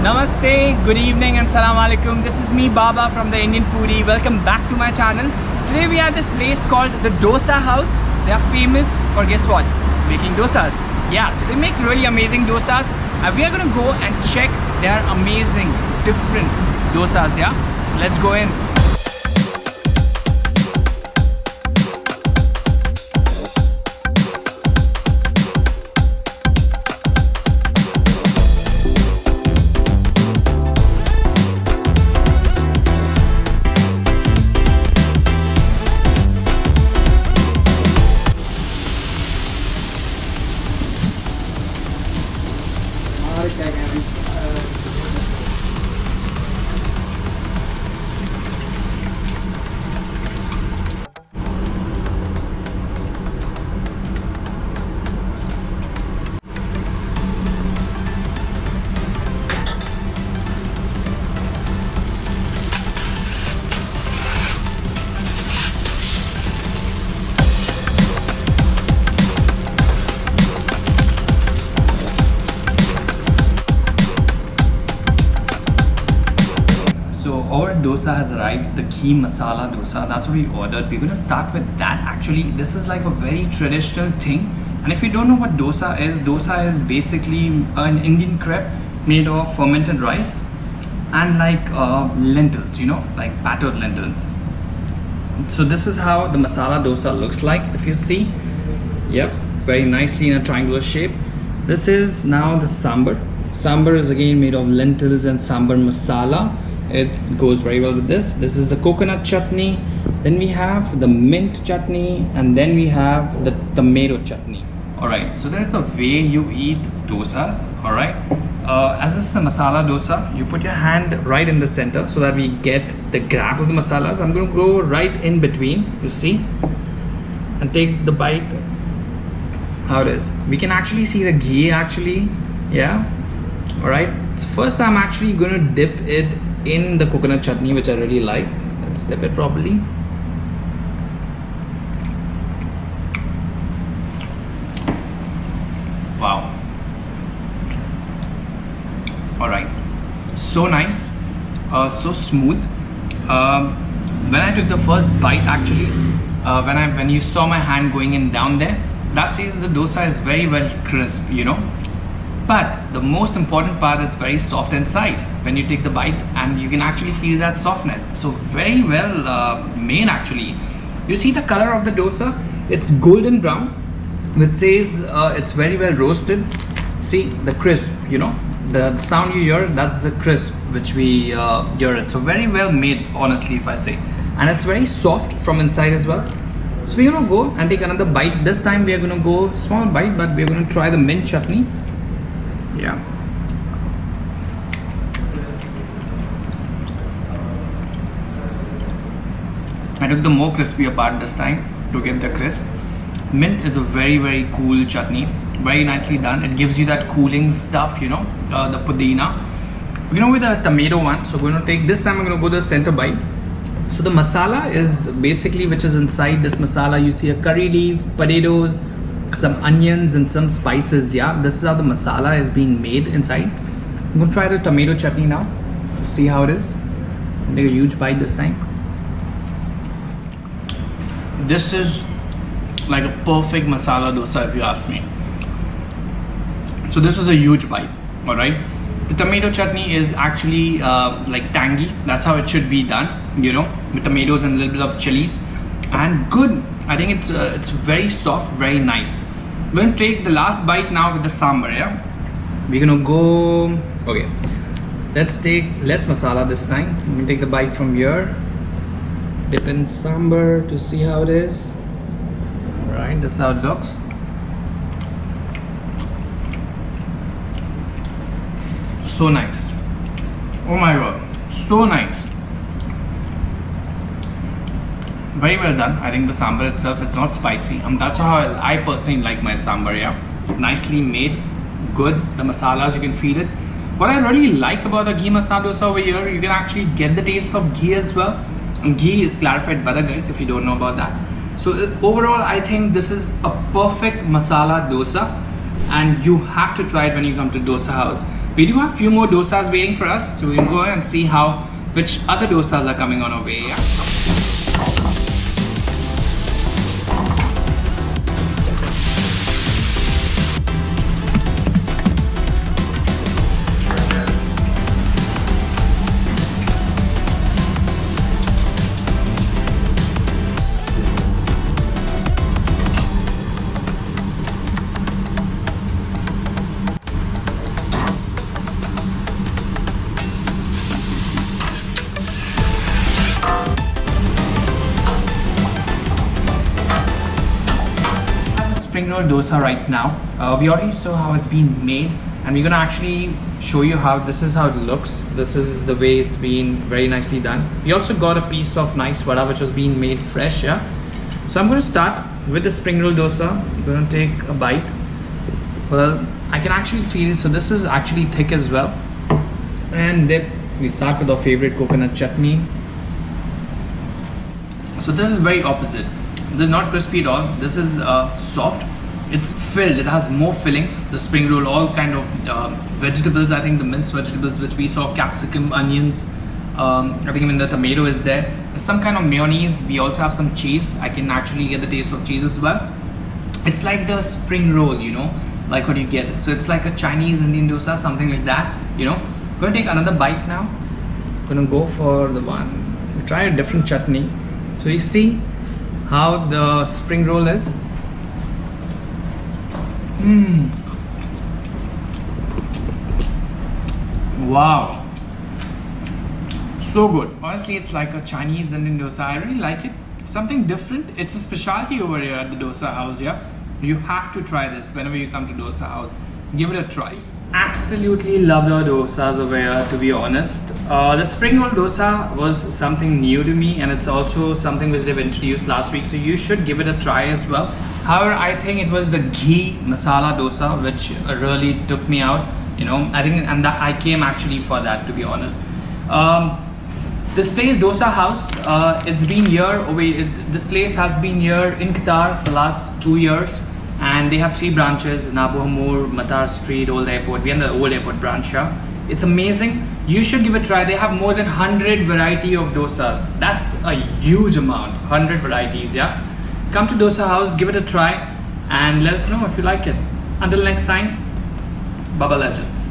Namaste, good evening and salam alaikum. This is me Baba from the Indian Foodie. Welcome back to my channel. Today we are at this place called the Dosa House. They are famous for, guess what? Making dosas. Yeah, so they make really amazing dosas. And we are gonna go and check their amazing different dosas, yeah? So let's go in. So our dosa has arrived, the ghee masala dosa. That's what we ordered. We're going to start with that. Actually, this is like a very traditional thing. And if you don't know what dosa is basically an Indian crepe made of fermented rice and like lentils, you know, like battered lentils. So this is how the masala dosa looks like. If you see, yep, very nicely in a triangular shape. This is now the sambar. Sambar is again made of lentils and sambar masala. It goes very well with this. This is the coconut chutney. Then we have the mint chutney, and then we have the tomato chutney. All right, so there's a way you eat dosas. All right, as this is a masala dosa, you put your hand right in the center so that we get the grab of the masalas. I'm going to go right in between, you see, and take the bite. How it is. We can actually see the ghee actually, yeah. All right, so first I'm actually going to dip it in the coconut chutney, which I really like. Let's dip it properly. Wow. All right, so nice, so smooth. When I took the first bite, actually, when you saw my hand going in down there, that says the dosa is very well crisp, you know. But the most important part, it's very soft inside when you take the bite, and you can actually feel that softness. So very well made actually. You see the color of the dosa, it's golden brown, which says it's very well roasted. See the crisp, you know, the sound you hear, that's the crisp which we hear it. So very well made, honestly, if I say. And it's very soft from inside as well. So we're gonna go and take another bite. This time we are gonna go small bite, but we're gonna try the mint chutney. Yeah. I took the more crispier part this time to get the crisp. Mint is a very cool chutney, very nicely done. It gives you that cooling stuff, you know, the pudina. You know, with a tomato one, so we're gonna take this time. I'm gonna go to the center bite. So the masala is basically, which is inside this masala, you see a curry leaf, potatoes, some onions and some spices. Yeah, this is how the masala is being made inside. I'm gonna try the tomato chutney now to see how it is. Take a huge bite this time. This is like a perfect masala dosa, if you ask me. So this was a huge bite. All right, the tomato chutney is actually like tangy. That's how it should be done, you know, with tomatoes and a little bit of chilies, and good. I think it's very soft, very nice. We're gonna take the last bite now with the sambar. Yeah, we're gonna go. Okay, let's take less masala this time. I'm gonna take the bite from here, dip in sambar to see how it is. All right, this is how it looks. So nice. Oh my god, so nice. Very well done. I think the sambar itself, it's not spicy. That's how I personally like my sambar. Yeah, nicely made, good. The masalas, you can feel it. What I really like about the ghee masala dosa over here, you can actually get the taste of ghee as well. And ghee is clarified butter, guys, if you don't know about that. So overall, I think this is a perfect masala dosa, and you have to try it when you come to Dosa House. We do have few more dosas waiting for us, so we'll go and see which other dosas are coming on our way. Yeah? Spring roll dosa right now. We already saw how it's been made, and we're gonna actually show you how this is how it looks. This is the way it's been very nicely done. We also got a piece of nice vada which was being made fresh. Yeah, so I'm going to start with the spring roll dosa. I'm going to take a bite. Well, I can actually feel, so this is actually thick as well. And dip, we start with our favorite coconut chutney. So this is very opposite. This is not crispy at all. This is soft. It's filled. It has more fillings. The spring roll, all kind of vegetables. I think the minced vegetables which we saw, capsicum, onions. I think even the tomato is there. There's some kind of mayonnaise. We also have some cheese. I can actually get the taste of cheese as well. It's like the spring roll, you know, like what you get. So it's like a Chinese Indian dosa, something like that. You know, I'm gonna take another bite now. I'm gonna go for the one. We try a different chutney. So you see how the spring roll is. Wow, so good. Honestly, it's like a Chinese Indian dosa. I really like it. Something different. It's a specialty over here at the dosa house. Yeah, you have to try this whenever you come to dosa house. Give it a try. Absolutely loved our dosas over here, to be honest. The spring roll dosa was something new to me, and it's also something which they've introduced last week, so you should give it a try as well. However, I think it was the ghee masala dosa which really took me out, you know. I think, and that I came actually for that, to be honest. This place, Dosa House, it's been here. This place has been here in Qatar for the last 2 years. And they have 3 branches in Abu Hamur, Matar Street, Old Airport. We're in the Old Airport branch here. It's amazing. You should give it a try. They have more than 100 variety of dosas. That's a huge amount. 100 varieties, yeah. Come to Dosa House, give it a try, and let us know if you like it. Until next time, Baba Legends.